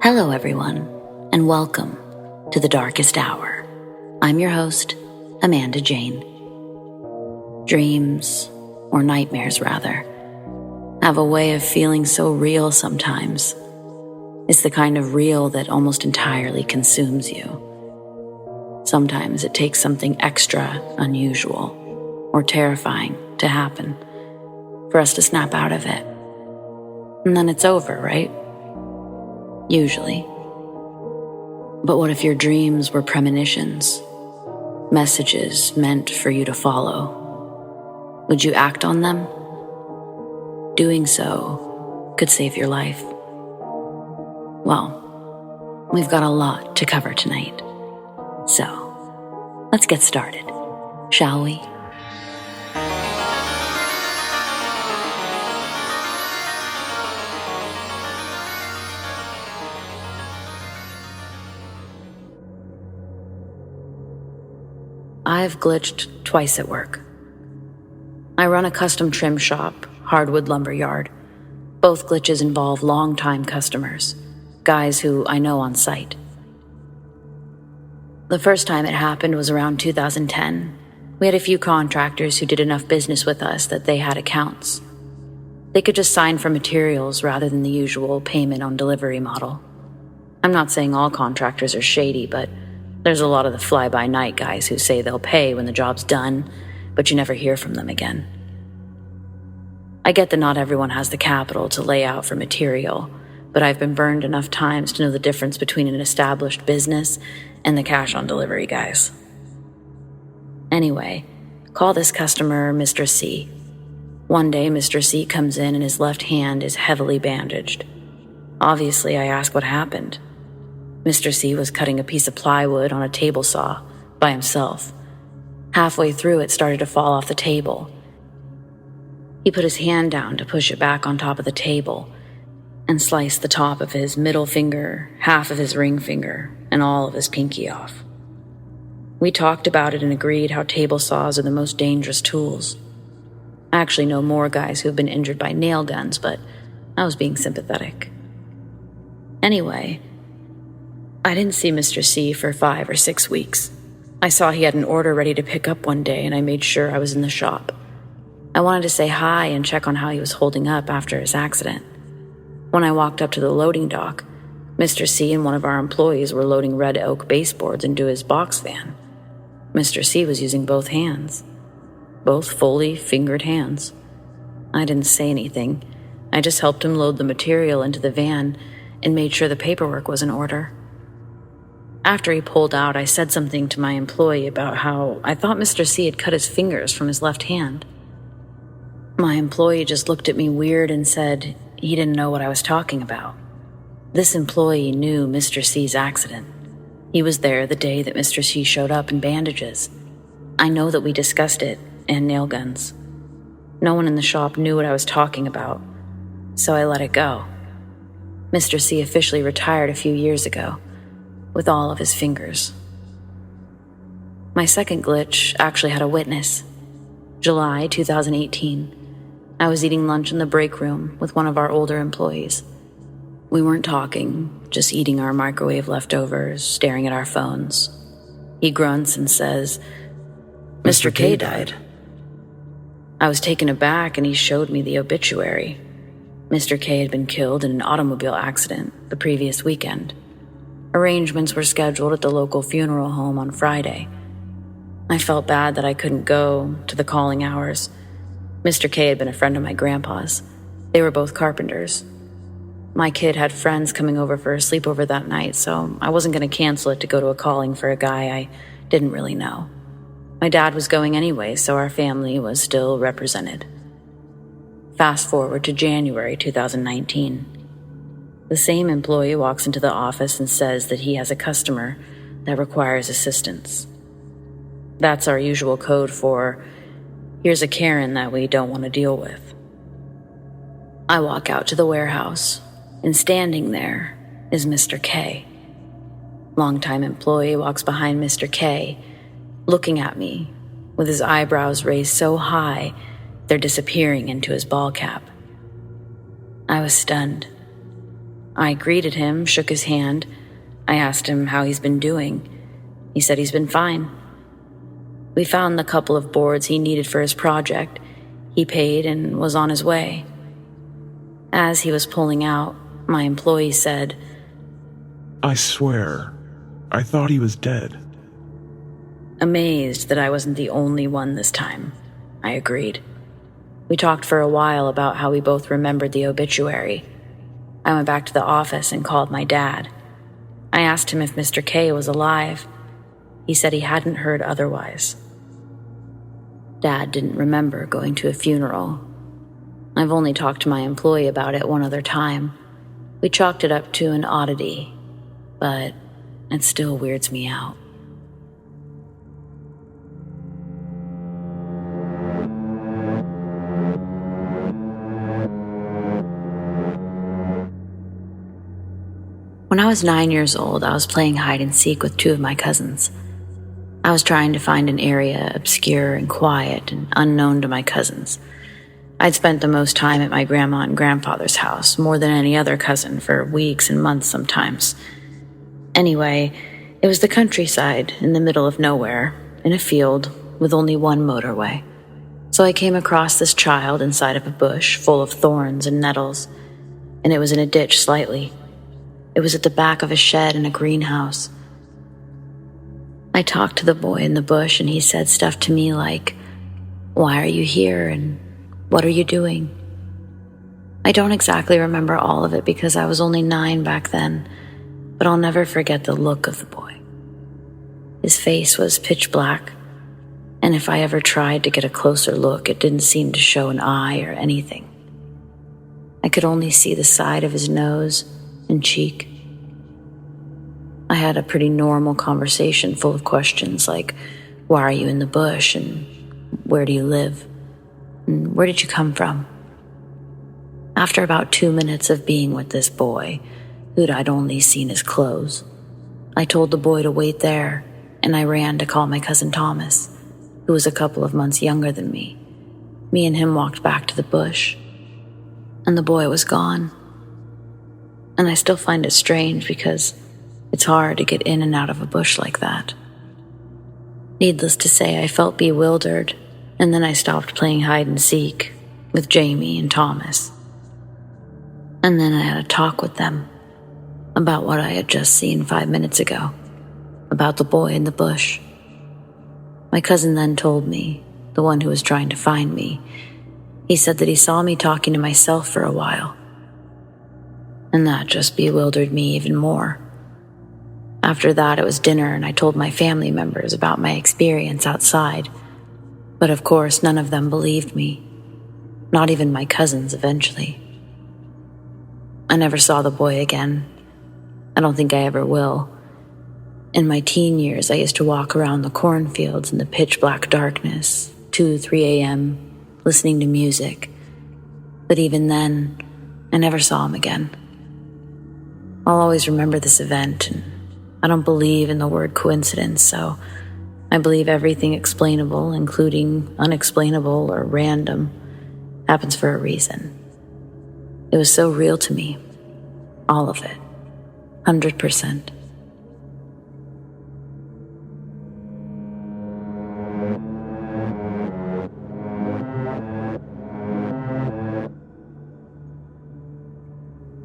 Hello everyone, and welcome to The Darkest Hour. I'm your host, Amanda Jane. Dreams, or nightmares rather, have a way of feeling so real sometimes. It's the kind of real that almost entirely consumes you. Sometimes it takes something extra unusual or terrifying to happen for us to snap out of it. And then it's over, right? Usually. But what if your dreams were premonitions, messages meant for you to follow? Would you act on them? Doing so could save your life. Well, we've got a lot to cover tonight. So, let's get started, shall we? I've glitched twice at work. I run a custom trim shop, hardwood lumber yard. Both glitches involve long-time customers, guys who I know on site. The first time it happened was around 2010. We had a few contractors who did enough business with us that they had accounts. They could just sign for materials rather than the usual payment on delivery model. I'm not saying all contractors are shady, but there's a lot of the fly-by-night guys who say they'll pay when the job's done, but you never hear from them again. I get that not everyone has the capital to lay out for material, but I've been burned enough times to know the difference between an established business and the cash-on-delivery guys. Anyway, call this customer Mr. C. One day, Mr. C comes in and his left hand is heavily bandaged. Obviously, I ask what happened. Mr. C was cutting a piece of plywood on a table saw by himself. Halfway through, it started to fall off the table. He put his hand down to push it back on top of the table and sliced the top of his middle finger, half of his ring finger, and all of his pinky off. We talked about it and agreed how table saws are the most dangerous tools. I actually know more guys who have been injured by nail guns, but I was being sympathetic. Anyway, I didn't see Mr. C for 5 or 6 weeks. I saw he had an order ready to pick up one day, and I made sure I was in the shop. I wanted to say hi and check on how he was holding up after his accident. When I walked up to the loading dock, Mr. C and one of our employees were loading red oak baseboards into his box van. Mr. C was using both hands. Both fully fingered hands. I didn't say anything. I just helped him load the material into the van and made sure the paperwork was in order. After he pulled out, I said something to my employee about how I thought Mr. C had cut his fingers from his left hand. My employee just looked at me weird and said he didn't know what I was talking about. This employee knew Mr. C's accident. He was there the day that Mr. C showed up in bandages. I know that we discussed it and nail guns. No one in the shop knew what I was talking about, so I let it go. Mr. C officially retired a few years ago, with all of his fingers. My second glitch actually had a witness. July 2018. I was eating lunch in the break room with one of our older employees. We weren't talking, just eating our microwave leftovers, staring at our phones. He grunts and says, "Mr. K died." I was taken aback and he showed me the obituary. Mr. K had been killed in an automobile accident the previous weekend. Arrangements were scheduled at the local funeral home on Friday. I felt bad that I couldn't go to the calling hours. Mr. K had been a friend of my grandpa's. They were both carpenters. My kid had friends coming over for a sleepover that night, so I wasn't going to cancel it to go to a calling for a guy I didn't really know. My dad was going anyway, so our family was still represented. Fast forward to January 2019. The same employee walks into the office and says that he has a customer that requires assistance. That's our usual code for, here's a Karen that we don't want to deal with. I walk out to the warehouse, and standing there is Mr. K. Longtime employee walks behind Mr. K, looking at me, with his eyebrows raised so high they're disappearing into his ball cap. I was stunned. I greeted him, shook his hand. I asked him how he's been doing. He said he's been fine. We found the couple of boards he needed for his project. He paid and was on his way. As he was pulling out, my employee said, "I swear, I thought he was dead." Amazed that I wasn't the only one this time, I agreed. We talked for a while about how we both remembered the obituary. I went back to the office and called my dad. I asked him if Mr. K was alive. He said he hadn't heard otherwise. Dad didn't remember going to a funeral. I've only talked to my employee about it one other time. We chalked it up to an oddity, but it still weirds me out. When I was 9 years old, I was playing hide and seek with two of my cousins. I was trying to find an area obscure and quiet and unknown to my cousins. I'd spent the most time at my grandma and grandfather's house, more than any other cousin, for weeks and months sometimes. Anyway, it was the countryside in the middle of nowhere, in a field with only one motorway. So I came across this child inside of a bush full of thorns and nettles, and it was in a ditch slightly. It was at the back of a shed in a greenhouse. I talked to the boy in the bush, and he said stuff to me like, "Why are you here, and what are you doing?" I don't exactly remember all of it because I was only 9 back then, but I'll never forget the look of the boy. His face was pitch black, and if I ever tried to get a closer look, it didn't seem to show an eye or anything. I could only see the side of his nose and cheek. I had a pretty normal conversation full of questions like, "Why are you in the bush?" and "Where do you live?" and "Where did you come from?" After about 2 minutes of being with this boy, who'd I'd only seen his clothes, I told the boy to wait there, and I ran to call my cousin Thomas, who was a couple of months younger than me. Me and him walked back to the bush, and the boy was gone. And I still find it strange because it's hard to get in and out of a bush like that. Needless to say, I felt bewildered, and then I stopped playing hide and seek with Jamie and Thomas. And then I had a talk with them about what I had just seen 5 minutes ago, about the boy in the bush. My cousin then told me, the one who was trying to find me, he said that he saw me talking to myself for a while. And that just bewildered me even more. After that, it was dinner, and I told my family members about my experience outside. But of course, none of them believed me. Not even my cousins eventually. I never saw the boy again. I don't think I ever will. In my teen years, I used to walk around the cornfields in the pitch black darkness, 2, 3 a.m., listening to music. But even then, I never saw him again. I'll always remember this event, and I don't believe in the word coincidence, so I believe everything explainable, including unexplainable or random, happens for a reason. It was so real to me. All of it. 100%.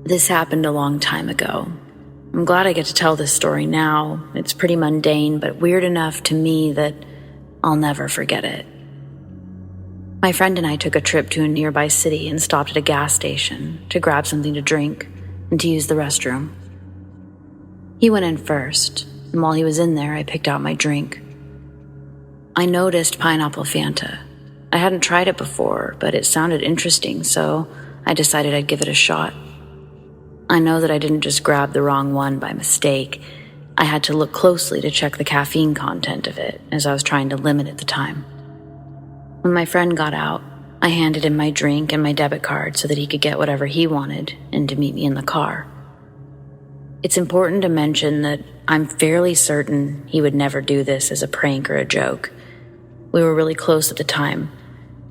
This happened a long time ago. I'm glad I get to tell this story now. It's pretty mundane, but weird enough to me that I'll never forget it. My friend and I took a trip to a nearby city and stopped at a gas station to grab something to drink and to use the restroom. He went in first, and while he was in there, I picked out my drink. I noticed pineapple Fanta. I hadn't tried it before, but it sounded interesting, so I decided I'd give it a shot. I know that I didn't just grab the wrong one by mistake. I had to look closely to check the caffeine content of it, as I was trying to limit at the time. When my friend got out, I handed him my drink and my debit card so that he could get whatever he wanted and to meet me in the car. It's important to mention that I'm fairly certain he would never do this as a prank or a joke. We were really close at the time,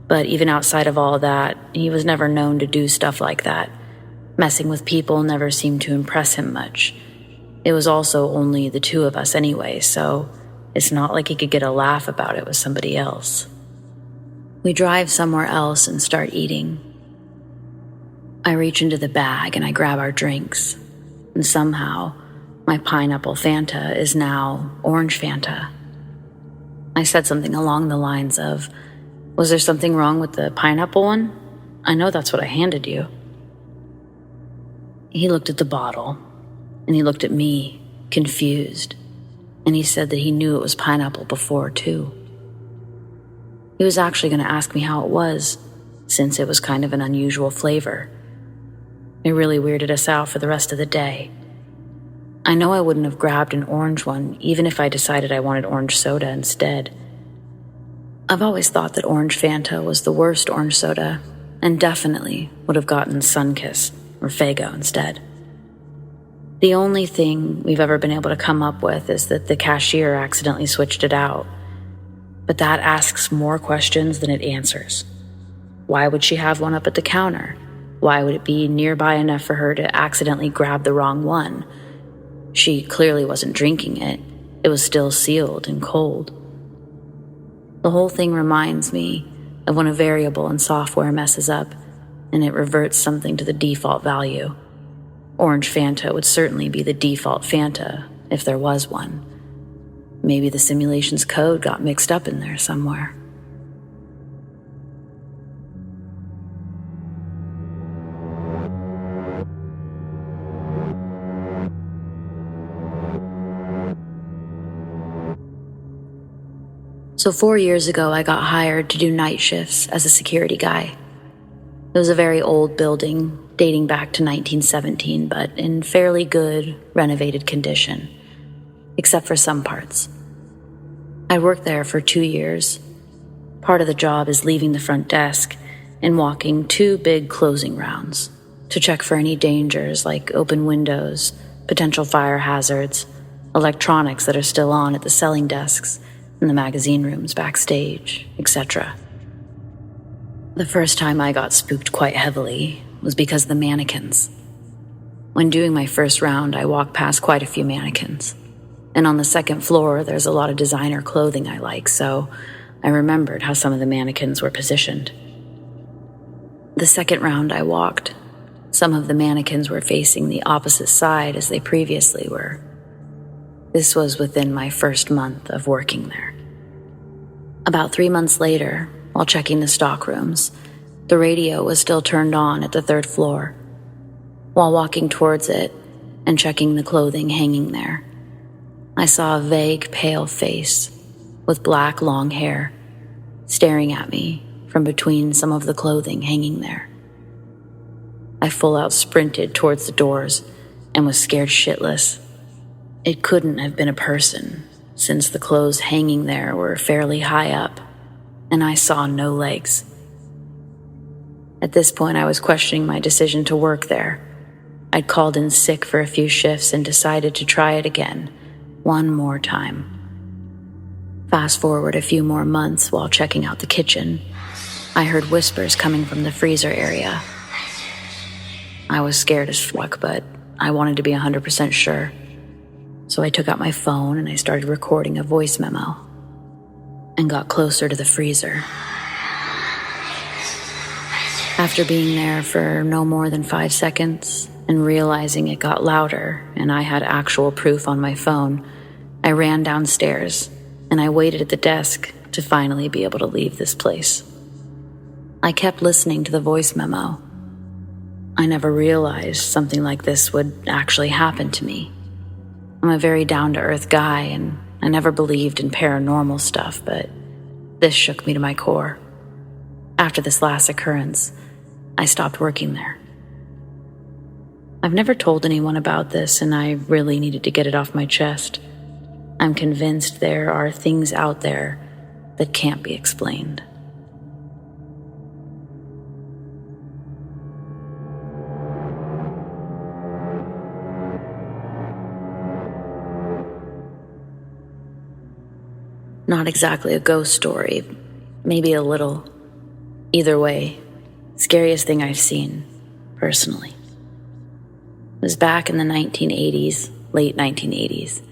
but even outside of all that, he was never known to do stuff like that. Messing with people never seemed to impress him much. It was also only the two of us anyway, so it's not like he could get a laugh about it with somebody else. We drive somewhere else and start eating. I reach into the bag and I grab our drinks, and somehow my pineapple Fanta is now orange Fanta. I said something along the lines of, "Was there something wrong with the pineapple one? I know that's what I handed you." He looked at the bottle, and he looked at me, confused, and he said that he knew it was pineapple before, too. He was actually going to ask me how it was, since it was kind of an unusual flavor. It really weirded us out for the rest of the day. I know I wouldn't have grabbed an orange one, even if I decided I wanted orange soda instead. I've always thought that orange Fanta was the worst orange soda, and definitely would have gotten Sunkiss or Faygo instead. The only thing we've ever been able to come up with is that the cashier accidentally switched it out. But that asks more questions than it answers. Why would she have one up at the counter? Why would it be nearby enough for her to accidentally grab the wrong one? She clearly wasn't drinking it. It was still sealed and cold. The whole thing reminds me of when a variable in software messes up and it reverts something to the default value. Orange Fanta would certainly be the default Fanta, if there was one. Maybe the simulation's code got mixed up in there somewhere. So 4 years ago, I got hired to do night shifts as a security guy. It was a very old building, dating back to 1917, but in fairly good, renovated condition, except for some parts. I worked there for 2 years. Part of the job is leaving the front desk and walking 2 big closing rounds to check for any dangers like open windows, potential fire hazards, electronics that are still on at the selling desks, in the magazine rooms backstage, etc. The first time I got spooked quite heavily was because of the mannequins. When doing my first round, I walked past quite a few mannequins. And on the second floor, there's a lot of designer clothing I like, so I remembered how some of the mannequins were positioned. The second round I walked, some of the mannequins were facing the opposite side as they previously were. This was within my first month of working there. About 3 months later, while checking the stock rooms, the radio was still turned on at the third floor. While walking towards it and checking the clothing hanging there, I saw a vague, pale face with black, long hair staring at me from between some of the clothing hanging there. I full out sprinted towards the doors and was scared shitless. It couldn't have been a person, since the clothes hanging there were fairly high up, and I saw no legs. At this point, I was questioning my decision to work there. I'd called in sick for a few shifts and decided to try it again, one more time. Fast forward a few more months while checking out the kitchen, I heard whispers coming from the freezer area. I was scared as fuck, but I wanted to be 100% sure. So I took out my phone and I started recording a voice memo and got closer to the freezer. After being there for no more than 5 seconds and realizing it got louder and I had actual proof on my phone, I ran downstairs and I waited at the desk to finally be able to leave this place. I kept listening to the voice memo. I never realized something like this would actually happen to me. I'm a very down-to-earth guy, and I never believed in paranormal stuff, but this shook me to my core. After this last occurrence, I stopped working there. I've never told anyone about this, and I really needed to get it off my chest. I'm convinced there are things out there that can't be explained. Not exactly a ghost story, maybe a little. Either way, scariest thing I've seen, personally. It was back in the 1980s, late 1980s,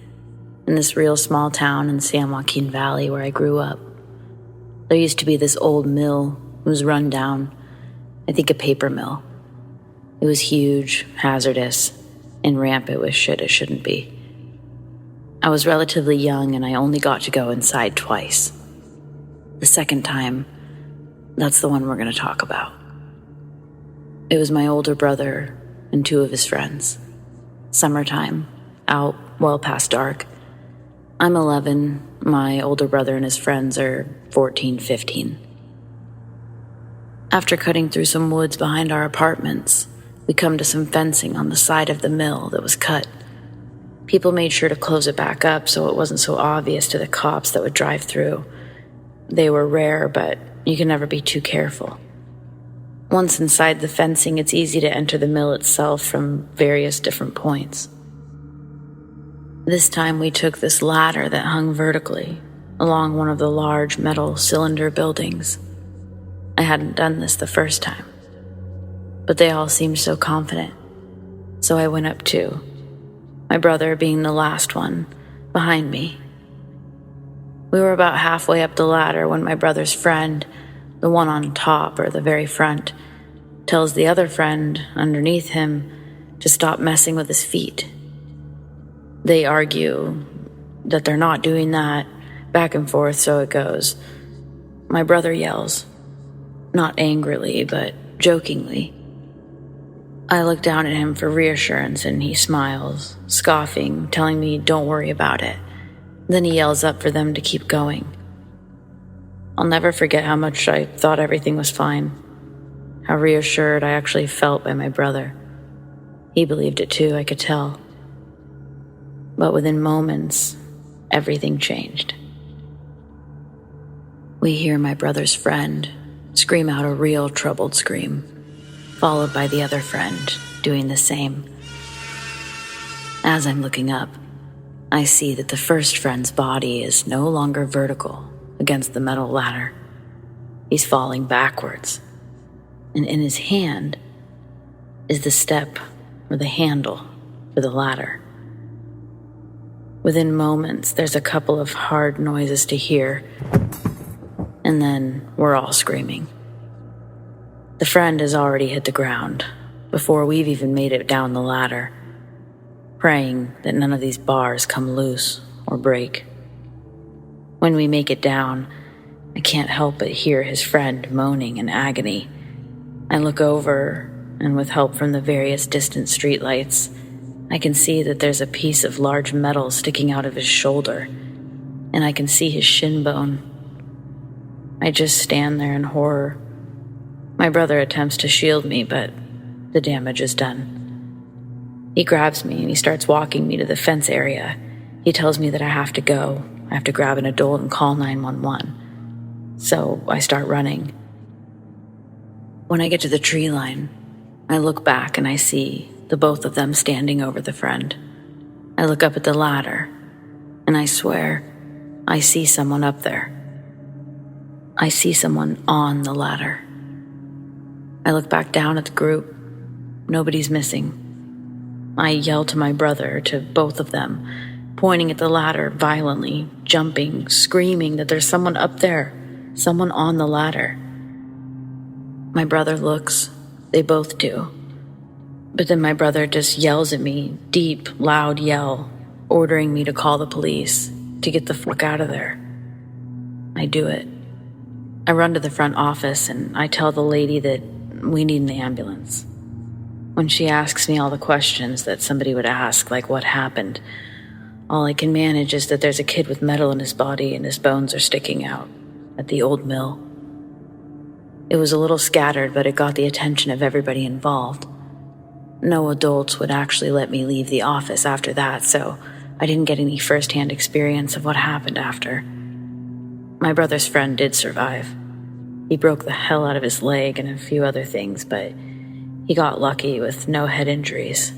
in this real small town in San Joaquin Valley where I grew up. There used to be this old mill. It was run down, I think a paper mill. It was huge, hazardous, and rampant with shit it shouldn't be. I was relatively young and I only got to go inside twice. The second time, that's the one we're going to talk about. It was my older brother and two of his friends. Summertime, out well past dark. I'm 11, my older brother and his friends are 14, 15. After cutting through some woods behind our apartments, we come to some fencing on the side of the mill that was cut. People made sure to close it back up so it wasn't so obvious to the cops that would drive through. They were rare, but you can never be too careful. Once inside the fencing, it's easy to enter the mill itself from various different points. This time we took this ladder that hung vertically along one of the large metal cylinder buildings. I hadn't done this the first time, but they all seemed so confident, so I went up too, my brother being the last one, behind me. We were about halfway up the ladder when my brother's friend, the one on top or the very front, tells the other friend underneath him to stop messing with his feet. They argue that they're not doing that, back and forth, so it goes. My brother yells, not angrily, but jokingly. I look down at him for reassurance and he smiles, scoffing, telling me don't worry about it. Then he yells up for them to keep going. I'll never forget how much I thought everything was fine, how reassured I actually felt by my brother. He believed it too, I could tell. But within moments, everything changed. We hear my brother's friend scream out a real troubled scream, followed by the other friend doing the same. As I'm looking up, I see that the first friend's body is no longer vertical against the metal ladder. He's falling backwards, and in his hand is the step or the handle for the ladder. Within moments, there's a couple of hard noises to hear, and then we're all screaming. The friend has already hit the ground before we've even made it down the ladder, praying that none of these bars come loose or break. When we make it down, I can't help but hear his friend moaning in agony. I look over, and with help from the various distant streetlights, I can see that there's a piece of large metal sticking out of his shoulder, and I can see his shin bone. I just stand there in horror. My brother attempts to shield me, but the damage is done. He grabs me and he starts walking me to the fence area. He tells me that I have to go. I have to grab an adult and call 911. So I start running. When I get to the tree line, I look back and I see the both of them standing over the friend. I look up at the ladder, and I swear I see someone up there. I see someone on the ladder. I look back down at the group. Nobody's missing. I yell to my brother, to both of them, pointing at the ladder violently, jumping, screaming that there's someone up there, someone on the ladder. My brother looks. They both do. But then my brother just yells at me, deep, loud yell, ordering me to call the police, to get the fuck out of there. I do it. I run to the front office and I tell the lady that we need an ambulance. When she asks me all the questions that somebody would ask, like what happened, all I can manage is that there's a kid with metal in his body and his bones are sticking out at the old mill. It was a little scattered, but it got the attention of everybody involved. No adults would actually let me leave the office after that, so I didn't get any first-hand experience of what happened after. My brother's friend did survive. He broke the hell out of his leg and a few other things, but he got lucky with no head injuries.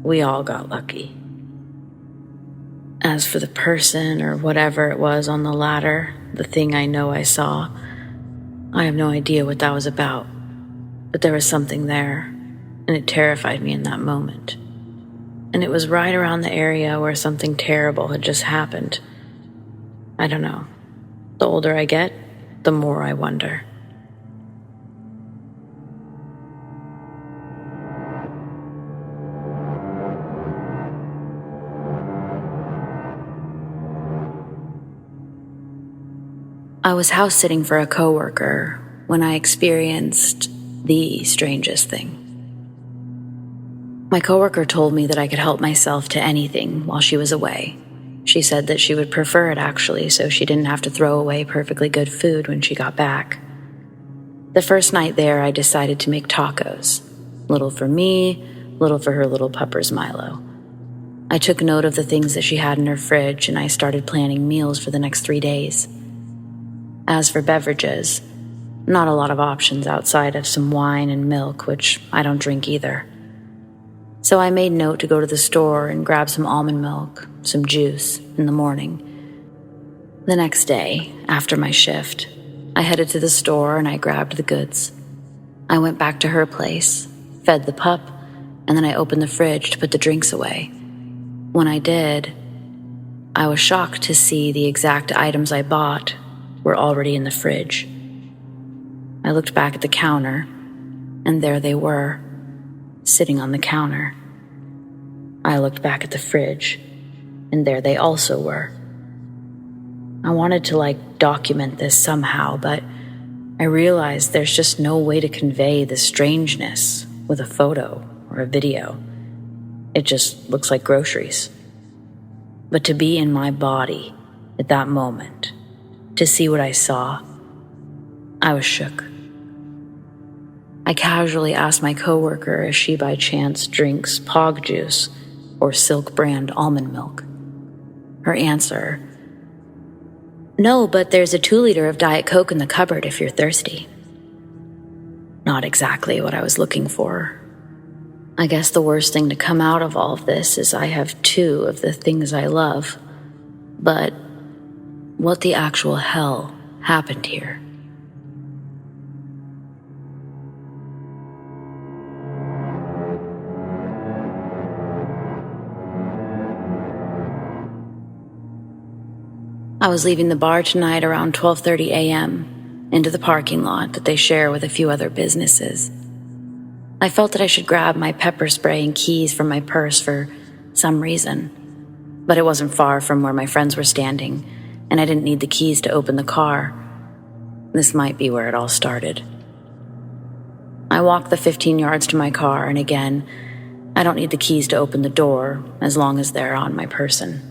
We all got lucky. As for the person or whatever it was on the ladder, the thing I know I saw, I have no idea what that was about. But there was something there, and it terrified me in that moment. And it was right around the area where something terrible had just happened. I don't know. The older I get, the more I wonder. I was house sitting for a coworker when I experienced the strangest thing. My coworker told me that I could help myself to anything while she was away. She said that she would prefer it actually, so she didn't have to throw away perfectly good food when she got back. The first night there, I decided to make tacos. Little for me, little for her little puppers Milo. I took note of the things that she had in her fridge, and I started planning meals for the next 3 days. As for beverages, not a lot of options outside of some wine and milk, which I don't drink either. So I made note to go to the store and grab some almond milk, some juice, in the morning. The next day, after my shift, I headed to the store and I grabbed the goods. I went back to her place, fed the pup, and then I opened the fridge to put the drinks away. When I did, I was shocked to see the exact items I bought were already in the fridge. I looked back at the counter, and there they were, sitting on the counter. I looked back at the fridge, and there they also were. I wanted to document this somehow, but I realized there's just no way to convey the strangeness with a photo or a video. It just looks like groceries. But to be in my body at that moment, to see what I saw, I was shook. I casually asked my coworker if she by chance drinks Pog juice or Silk brand almond milk. Her answer, "No, but there's a 2-liter of Diet Coke in the cupboard if you're thirsty." Not exactly what I was looking for. I guess the worst thing to come out of all of this is I have 2 of the things I love. But what the actual hell happened here? I was leaving the bar tonight around 12:30 a.m. into the parking lot that they share with a few other businesses. I felt that I should grab my pepper spray and keys from my purse for some reason, but it wasn't far from where my friends were standing, and I didn't need the keys to open the car. This might be where it all started. I walked the 15 yards to my car, and again, I don't need the keys to open the door as long as they're on my person.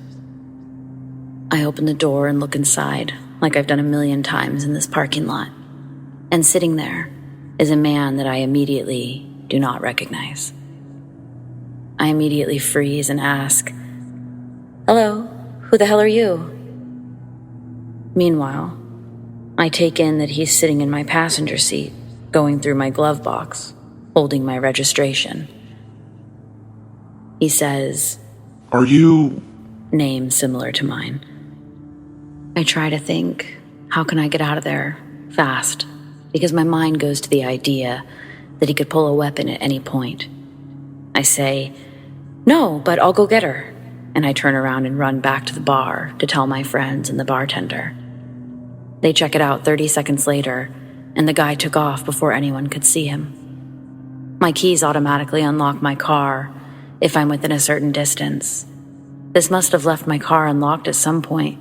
I open the door and look inside, like I've done a million times in this parking lot. And sitting there is a man that I immediately do not recognize. I immediately freeze and ask, "Hello, who the hell are you?" Meanwhile, I take in that he's sitting in my passenger seat, going through my glove box, holding my registration. He says, "Are you..." Name similar to mine. I try to think, how can I get out of there fast? Because my mind goes to the idea that he could pull a weapon at any point. I say, "No, but I'll go get her." And I turn around and run back to the bar to tell my friends and the bartender. They check it out 30 seconds later, and the guy took off before anyone could see him. My keys automatically unlock my car if I'm within a certain distance. This must have left my car unlocked at some point,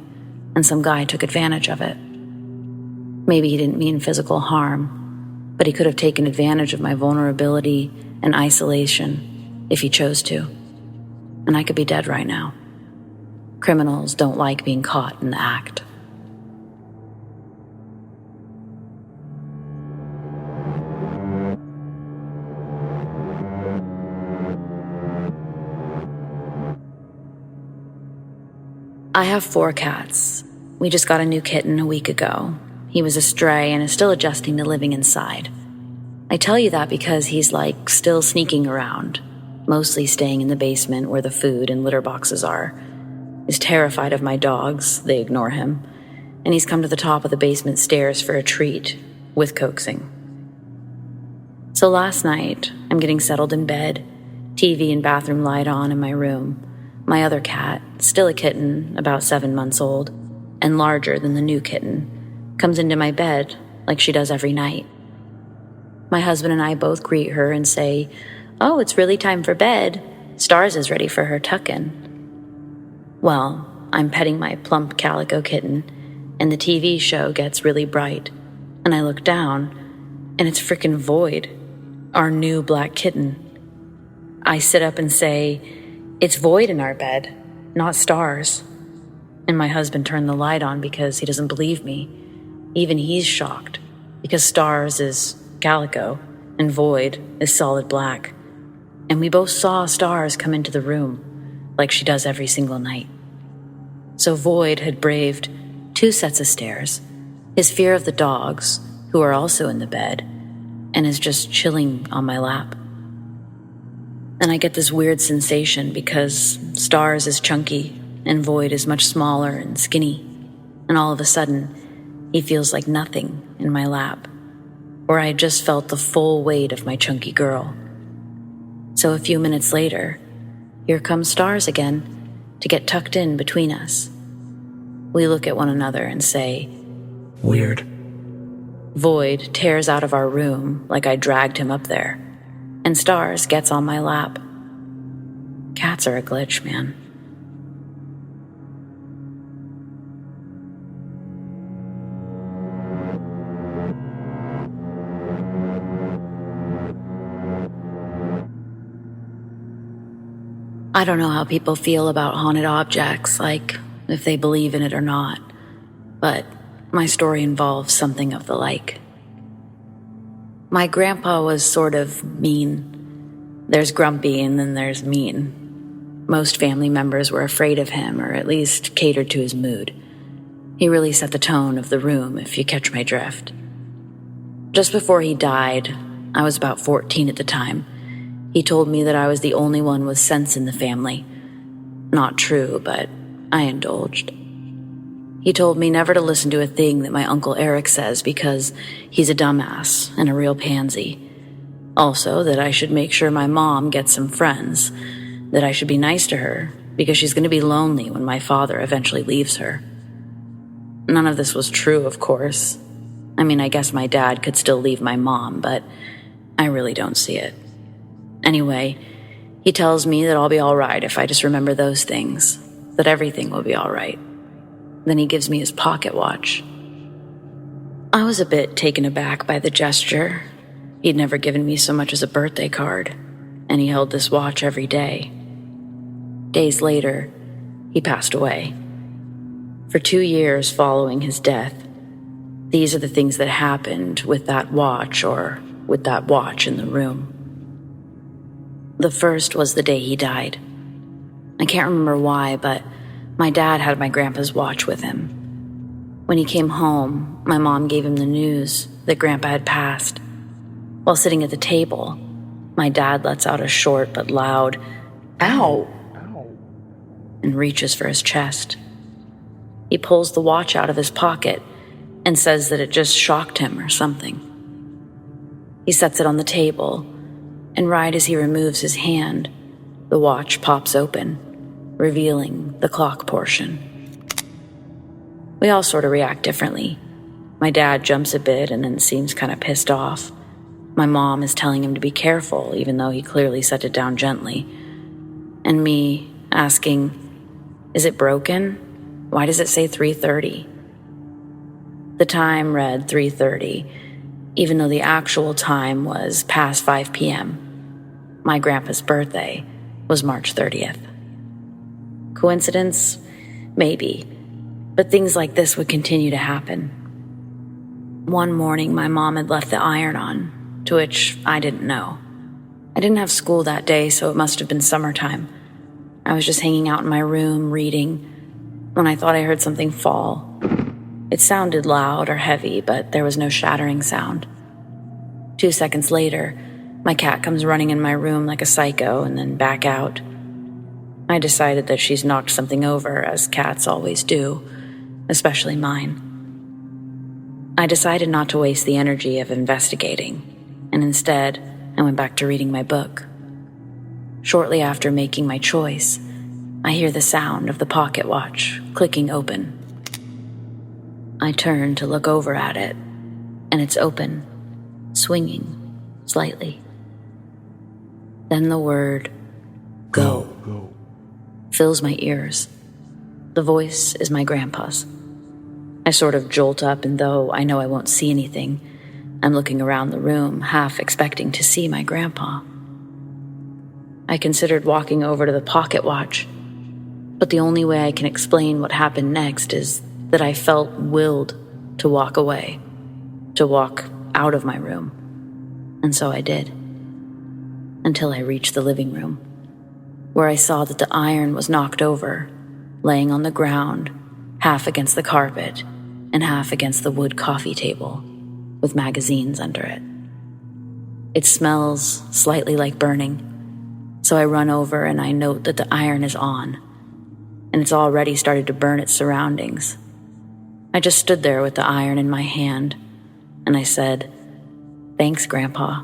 and some guy took advantage of it. Maybe he didn't mean physical harm, but he could have taken advantage of my vulnerability and isolation if he chose to. And I could be dead right now. Criminals don't like being caught in the act. I have 4 cats. We just got a new kitten a week ago. He was a stray and is still adjusting to living inside. I tell you that because he's still sneaking around, mostly staying in the basement where the food and litter boxes are. is terrified of my dogs. They ignore him. And he's come to the top of the basement stairs for a treat, with coaxing. So last night, I'm getting settled in bed, TV and bathroom light on in my room. My other cat, still a kitten, about 7 months old, and larger than the new kitten, comes into my bed like she does every night. My husband and I both greet her and say, "Oh, it's really time for bed. Stars is ready for her tuck-in." Well, I'm petting my plump calico kitten, and the TV show gets really bright, and I look down, and it's frickin' Void, our new black kitten. I sit up and say, "It's Void in our bed, not Stars." And my husband turned the light on because he doesn't believe me. Even he's shocked, because Stars is calico and Void is solid black. And we both saw Stars come into the room, like she does every single night. So Void had braved 2 sets of stairs, his fear of the dogs, who are also in the bed, and is just chilling on my lap. And I get this weird sensation because Stars is chunky and Void is much smaller and skinny, and all of a sudden, he feels like nothing in my lap, where I had just felt the full weight of my chunky girl. So a few minutes later, here comes Stars again to get tucked in between us. We look at one another and say, Weird. Void tears out of our room like I dragged him up there, and Stars gets on my lap. Cats are a glitch, man. I don't know how people feel about haunted objects, like if they believe in it or not, but my story involves something of the like. My grandpa was sort of mean. There's grumpy and then there's mean. Most family members were afraid of him, or at least catered to his mood. He really set the tone of the room, if you catch my drift. Just before he died, I was about 14 at the time, he told me that I was the only one with sense in the family. Not true, but I indulged. He told me never to listen to a thing that my Uncle Eric says because he's a dumbass and a real pansy. Also, that I should make sure my mom gets some friends, that I should be nice to her because she's going to be lonely when my father eventually leaves her. None of this was true, of course. I mean, I guess my dad could still leave my mom, but I really don't see it. Anyway, he tells me that I'll be all right if I just remember those things, that everything will be all right. Then he gives me his pocket watch. I was a bit taken aback by the gesture. He'd never given me so much as a birthday card, and he held this watch every day. Days later, he passed away. For 2 years following his death, these are the things that happened with that watch, or with that watch in the room. The first was the day he died. I can't remember why, but my dad had my grandpa's watch with him. When he came home, my mom gave him the news that Grandpa had passed. While sitting at the table, my dad lets out a short but loud, "Ow!" and reaches for his chest. He pulls the watch out of his pocket and says that it just shocked him or something. He sets it on the table, and right as he removes his hand, the watch pops open, revealing the clock portion. We all sort of react differently. My dad jumps a bit and then seems kind of pissed off. My mom is telling him to be careful, even though he clearly set it down gently. And me asking, "Is it broken? Why does it say 3:30? The time read 3:30, even though the actual time was past 5 p.m. My grandpa's birthday was March 30th. Coincidence? Maybe. But things like this would continue to happen. One morning, my mom had left the iron on, to which I didn't know. I didn't have school that day, so it must have been summertime. I was just hanging out in my room, reading, when I thought I heard something fall. It sounded loud or heavy, but there was no shattering sound. 2 seconds later, my cat comes running in my room like a psycho and then back out. I decided that she's knocked something over, as cats always do, especially mine. I decided not to waste the energy of investigating, and instead, I went back to reading my book. Shortly after making my choice, I hear the sound of the pocket watch clicking open. I turn to look over at it, and it's open, swinging slightly. Then the word, "Go," fills my ears. The voice is my grandpa's. I sort of jolt up, and though I know I won't see anything, I'm looking around the room, half expecting to see my grandpa. I considered walking over to the pocket watch, but the only way I can explain what happened next is that I felt willed to walk away, to walk out of my room. And so I did, until I reached the living room, where I saw that the iron was knocked over, laying on the ground, half against the carpet and half against the wood coffee table, with magazines under it. It smells slightly like burning, so I run over and I note that the iron is on, and it's already started to burn its surroundings. I just stood there with the iron in my hand, and I said, "Thanks, Grandpa,"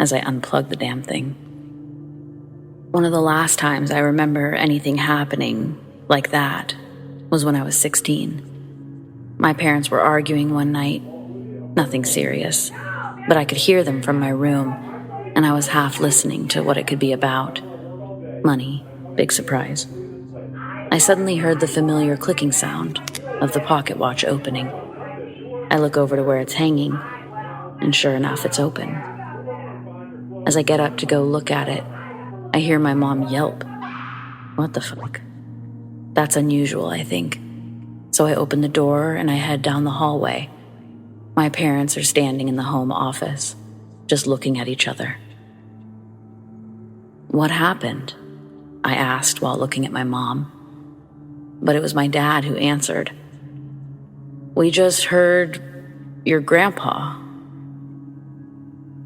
as I unplugged the damn thing. One of the last times I remember anything happening like that was when I was 16. My parents were arguing one night, nothing serious, but I could hear them from my room, and I was half listening to what it could be about. Money, big surprise. I suddenly heard the familiar clicking sound of the pocket watch opening. I look over to where it's hanging, and sure enough, it's open. As I get up to go look at it, I hear my mom yelp. What the fuck? That's unusual, I think. So I open the door and I head down the hallway. My parents are standing in the home office, just looking at each other. "What happened?" I asked while looking at my mom. But it was my dad who answered. "We just heard your grandpa."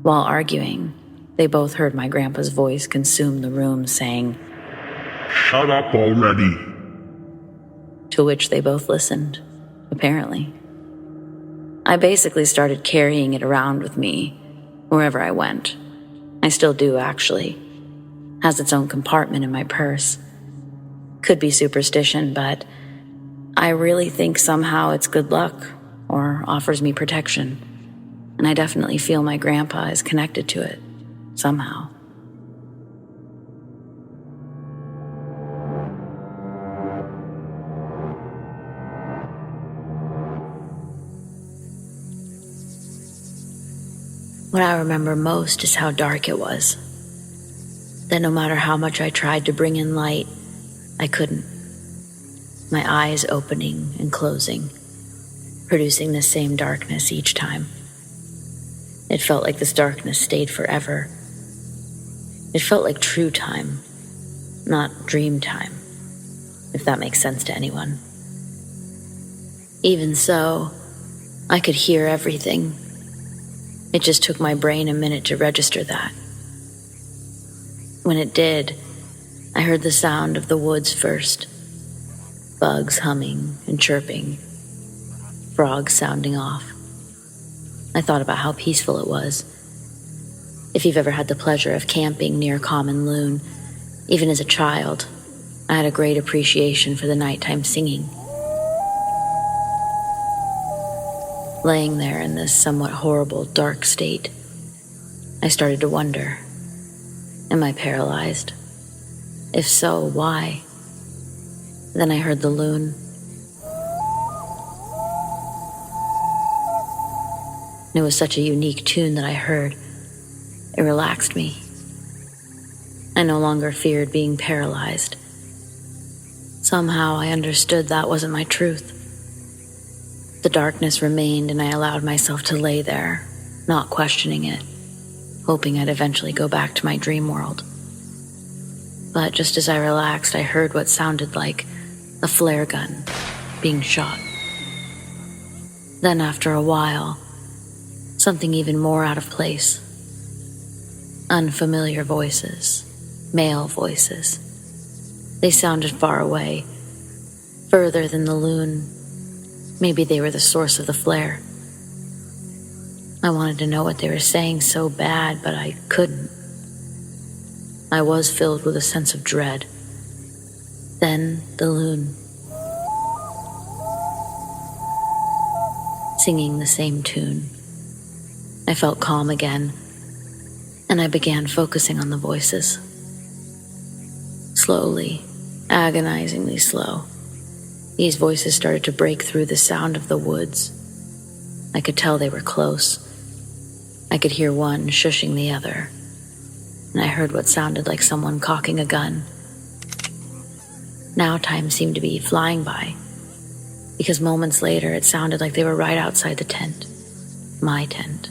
While arguing, they both heard my grandpa's voice consume the room, saying, "Shut up already." To which they both listened, apparently. I basically started carrying it around with me wherever I went. I still do, actually. Has its own compartment in my purse. Could be superstition, but I really think somehow it's good luck or offers me protection. And I definitely feel my grandpa is connected to it, somehow. What I remember most is how dark it was. That no matter how much I tried to bring in light, I couldn't. My eyes opening and closing, producing the same darkness each time. It felt like this darkness stayed forever. It felt like true time, not dream time, if that makes sense to anyone. Even so, I could hear everything. It just took my brain a minute to register that. When it did, I heard the sound of the woods first. Bugs humming and chirping. Frogs sounding off. I thought about how peaceful it was. If you've ever had the pleasure of camping near Common Loon, even as a child, I had a great appreciation for the nighttime singing. Laying there in this somewhat horrible, dark state, I started to wonder, am I paralyzed? If so, why? Then I heard the loon. It was such a unique tune that I heard. It relaxed me. I no longer feared being paralyzed. Somehow I understood that wasn't my truth. The darkness remained, and I allowed myself to lay there, not questioning it, hoping I'd eventually go back to my dream world. But just as I relaxed, I heard what sounded like a flare gun being shot. Then after a while, something even more out of place. Unfamiliar voices, male voices. They sounded far away, further than the loon. Maybe they were the source of the flare. I wanted to know what they were saying so bad, but I couldn't. I was filled with a sense of dread. Then the loon, singing the same tune. I felt calm again, and I began focusing on the voices. Slowly, agonizingly slow, these voices started to break through the sound of the woods. I could tell they were close. I could hear one shushing the other, and I heard what sounded like someone cocking a gun. Now time seemed to be flying by, because moments later it sounded like they were right outside the tent. My tent.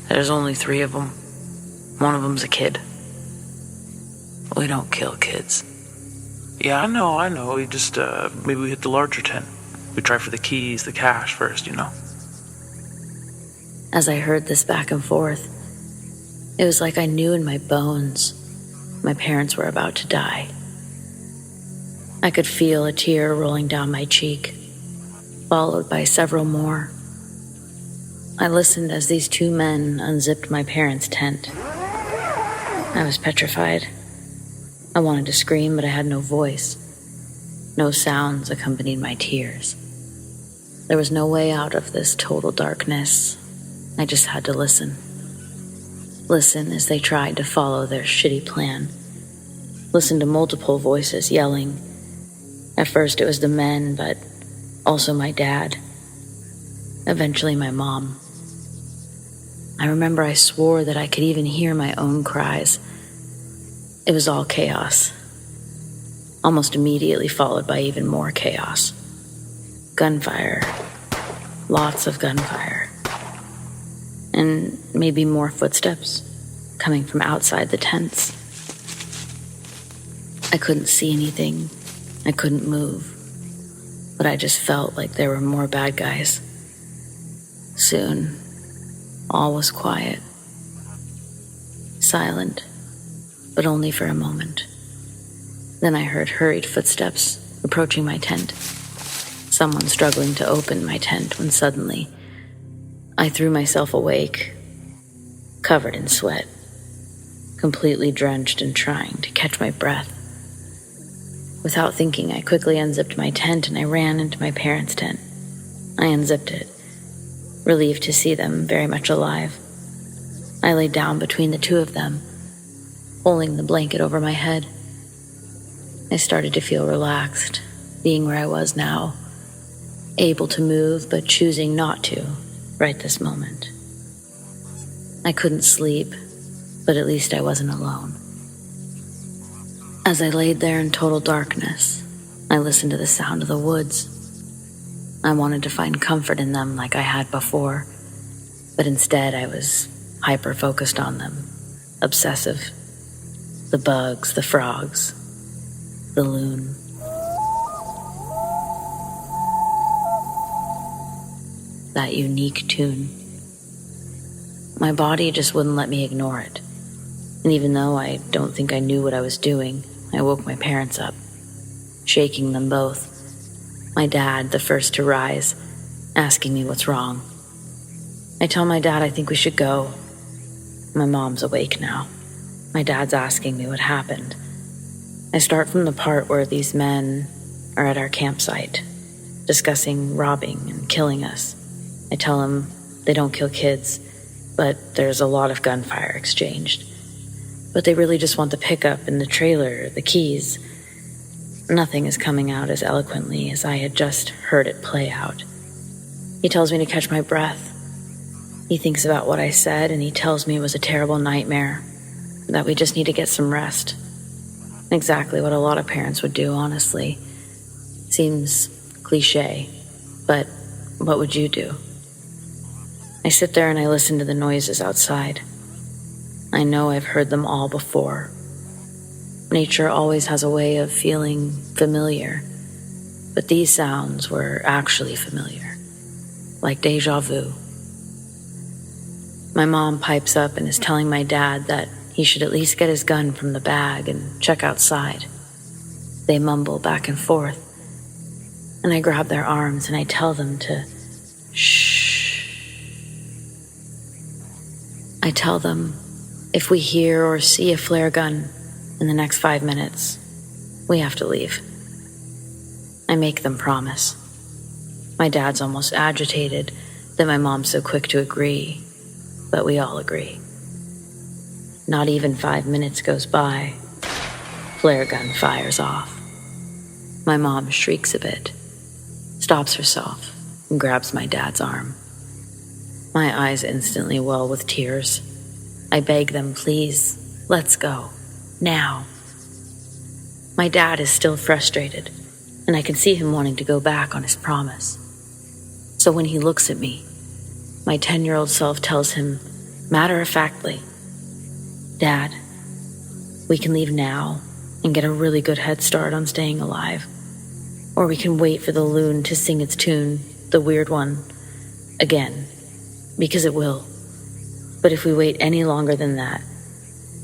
There's only 3 of them. One of them's a kid. We don't kill kids. Yeah, I know. We just, maybe we hit the larger tent. We try for the keys, the cash first, you know? As I heard this back and forth, it was like I knew in my bones my parents were about to die. I could feel a tear rolling down my cheek, followed by several more. I listened as these 2 men unzipped my parents' tent. I was petrified. I wanted to scream, but I had no voice. No sounds accompanied my tears. There was no way out of this total darkness. I just had to listen. Listen as they tried to follow their shitty plan. Listen to multiple voices yelling. At first it was the men, but also my dad. Eventually my mom. I remember I swore that I could even hear my own cries. It was all chaos. Almost immediately followed by even more chaos. Gunfire. Lots of gunfire. And maybe more footsteps coming from outside the tents. I couldn't see anything. I couldn't move. But I just felt like there were more bad guys. Soon, all was quiet. Silent, but only for a moment. Then I heard hurried footsteps approaching my tent. Someone struggling to open my tent when suddenly I threw myself awake, covered in sweat, completely drenched and trying to catch my breath. Without thinking, I quickly unzipped my tent and I ran into my parents' tent. I unzipped it, relieved to see them very much alive. I lay down between the 2 of them, pulling the blanket over my head. I started to feel relaxed, being where I was now, able to move but choosing not to right this moment. I couldn't sleep, but at least I wasn't alone. As I laid there in total darkness, I listened to the sound of the woods. I wanted to find comfort in them like I had before, but instead I was hyper-focused on them, obsessive. The bugs, the frogs, the loon. That unique tune. My body just wouldn't let me ignore it. And even though I don't think I knew what I was doing, I woke my parents up, shaking them both. My dad, the first to rise, asking me what's wrong. I tell my dad I think we should go. My mom's awake now. My dad's asking me what happened. I start from the part where these men are at our campsite, discussing robbing and killing us. I tell him they don't kill kids, but there's a lot of gunfire exchanged. But they really just want the pickup and the trailer, the keys. Nothing is coming out as eloquently as I had just heard it play out. He tells me to catch my breath. He thinks about what I said, and he tells me it was a terrible nightmare, that we just need to get some rest. Exactly what a lot of parents would do, honestly. Seems cliche, but what would you do? I sit there and I listen to the noises outside. I know I've heard them all before. Nature always has a way of feeling familiar, but these sounds were actually familiar, like deja vu. My mom pipes up and is telling my dad that he should at least get his gun from the bag and check outside. They mumble back and forth, and I grab their arms and I tell them to shh. I tell them if we hear or see a flare gun in the next 5 minutes, we have to leave. I make them promise. My dad's almost agitated that my mom's so quick to agree, but we all agree. Not even 5 minutes goes by. Flare gun fires off. My mom shrieks a bit, stops herself, and grabs my dad's arm. My eyes instantly well with tears. I beg them, please, let's go. Now. My dad is still frustrated, and I can see him wanting to go back on his promise. So when he looks at me, my 10-year-old self tells him, matter-of-factly, Dad, we can leave now and get a really good head start on staying alive. Or we can wait for the loon to sing its tune, the weird one, again, because it will. But if we wait any longer than that,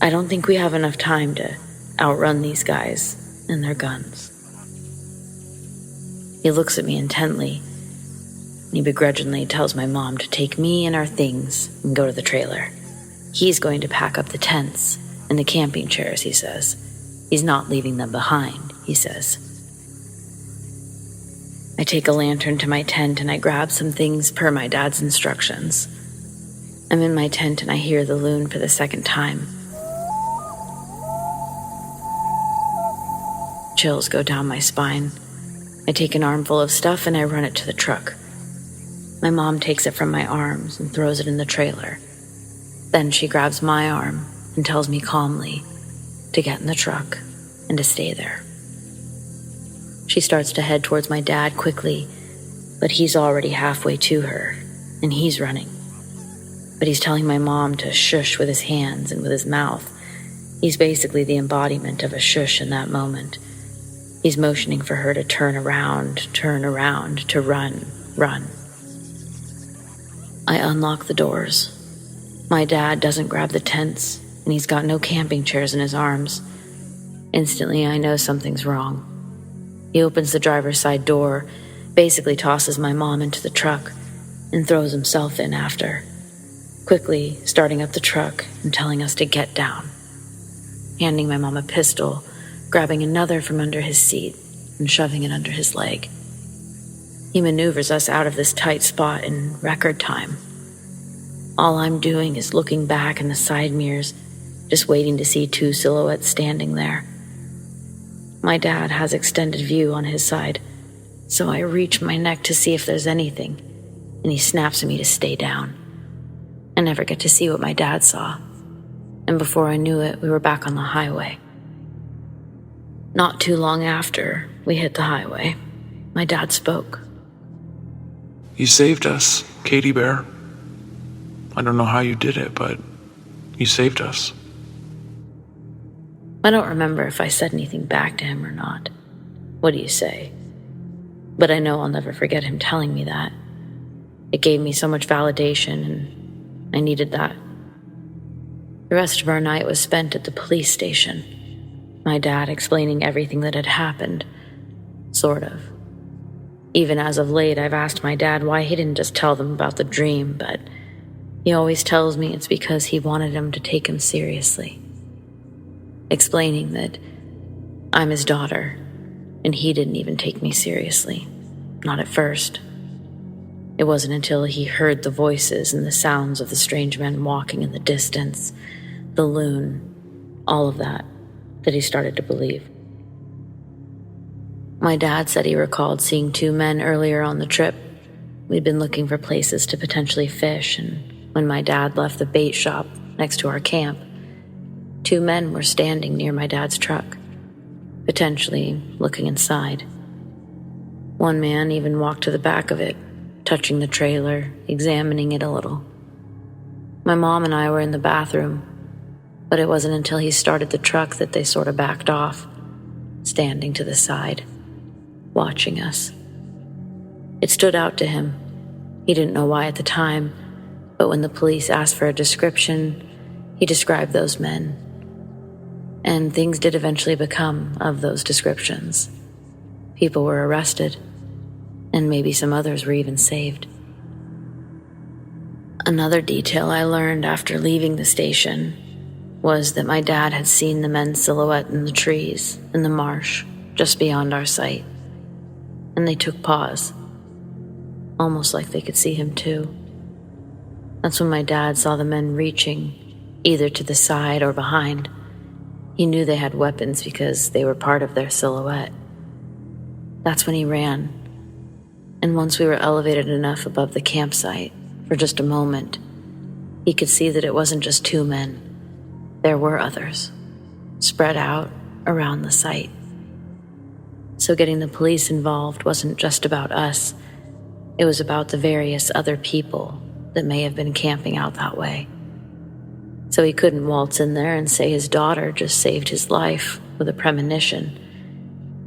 I don't think we have enough time to outrun these guys and their guns. He looks at me intently, and he begrudgingly tells my mom to take me and our things and go to the trailer. He's going to pack up the tents and the camping chairs, he says. He's not leaving them behind, he says. I take a lantern to my tent and I grab some things per my dad's instructions. I'm in my tent and I hear the loon for the second time. Chills go down my spine. I take an armful of stuff and I run it to the truck. My mom takes it from my arms and throws it in the trailer. Then she grabs my arm and tells me calmly to get in the truck and to stay there. She starts to head towards my dad quickly, but he's already halfway to her, and he's running. But he's telling my mom to shush with his hands and with his mouth. He's basically the embodiment of a shush in that moment. He's motioning for her to turn around, to run. I unlock the doors. My dad doesn't grab the tents, and he's got no camping chairs in his arms. Instantly, I know something's wrong. He opens the driver's side door, basically tosses my mom into the truck, and throws himself in after, quickly starting up the truck and telling us to get down, handing my mom a pistol, grabbing another from under his seat and shoving it under his leg. He maneuvers us out of this tight spot in record time. All I'm doing is looking back in the side mirrors, just waiting to see two silhouettes standing there. My dad has extended view on his side, so I reach my neck to see if there's anything, and he snaps at me to stay down. I never get to see what my dad saw, and before I knew it, we were back on the highway. Not too long after we hit the highway, my dad spoke. You saved us, Katie Bear. I don't know how you did it, but you saved us. I don't remember if I said anything back to him or not. What do you say? But I know I'll never forget him telling me that. It gave me so much validation, and I needed that. The rest of our night was spent at the police station. My dad explaining everything that had happened. Sort of. Even as of late, I've asked my dad why he didn't just tell them about the dream, but he always tells me it's because he wanted them to take him seriously. Explaining that I'm his daughter, and he didn't even take me seriously. Not at first. It wasn't until he heard the voices and the sounds of the strange men walking in the distance, the loon, all of that he started to believe. My dad said he recalled seeing two men earlier on the trip. We'd been looking for places to potentially fish, and when my dad left the bait shop next to our camp, two men were standing near my dad's truck, potentially looking inside. One man even walked to the back of it, touching the trailer, examining it a little. My mom and I were in the bathroom, but it wasn't until he started the truck that they sort of backed off, standing to the side, watching us. It stood out to him. He didn't know why at the time, but when the police asked for a description, he described those men And things did eventually become of those descriptions. People were arrested, and maybe some others were even saved. Another detail I learned after leaving the station was that my dad had seen the men's silhouette in the trees in the marsh just beyond our site, and they took pause, almost like they could see him too. That's when my dad saw the men reaching, either to the side or behind. He knew they had weapons because they were part of their silhouette. That's when he ran, and once we were elevated enough above the campsite, for just a moment, he could see that it wasn't just two men. There were others, spread out around the site. So getting the police involved wasn't just about us. It was about the various other people that may have been camping out that way. So he couldn't waltz in there and say his daughter just saved his life with a premonition.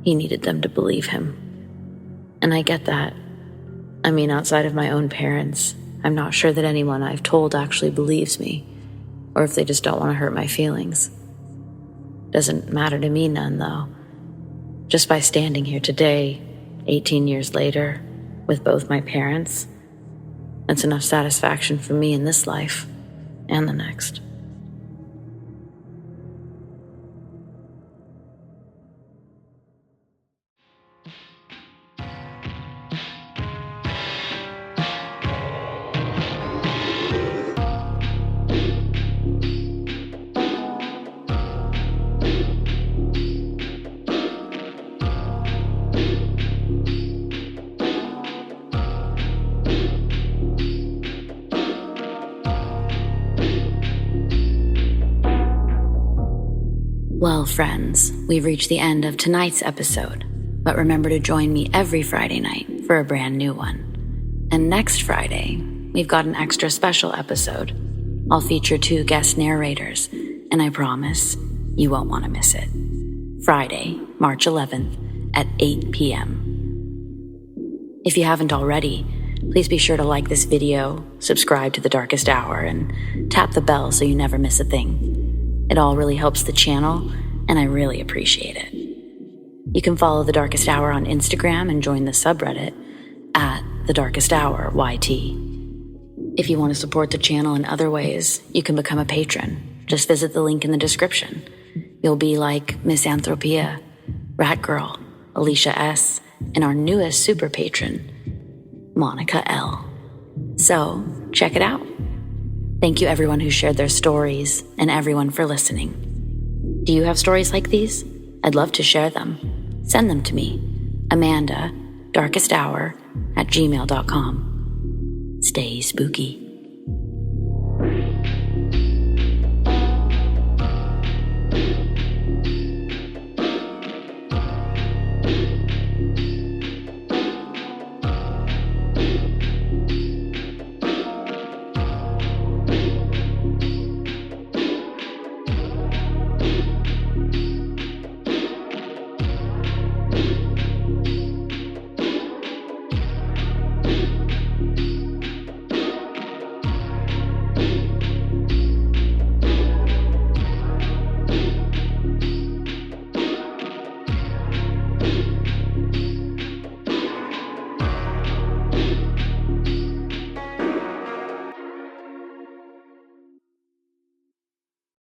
He needed them to believe him. And I get that. I mean, outside of my own parents, I'm not sure that anyone I've told actually believes me, or if they just don't want to hurt my feelings. Doesn't matter to me none, though. Just by standing here today, 18 years later, with both my parents, that's enough satisfaction for me in this life and the next. Well, friends, we've reached the end of tonight's episode, but remember to join me every Friday night for a brand new one. And next Friday, we've got an extra special episode. I'll feature 2 guest narrators, and I promise you won't want to miss it. Friday, March 11th at 8 p.m. If you haven't already, please be sure to like this video, subscribe to The Darkest Hour, and tap the bell so you never miss a thing. It all really helps the channel, and I really appreciate it. You can follow The Darkest Hour on Instagram and join the subreddit at thedarkesthouryt. If you want to support the channel in other ways, you can become a patron. Just visit the link in the description. You'll be like Miss Anthropia, Rat Girl, Alicia S., and our newest super patron, Monica L. So, check it out. Thank you everyone who shared their stories and everyone for listening. Do you have stories like these? I'd love to share them. Send them to me, amandadarkesthour@gmail.com. Stay spooky.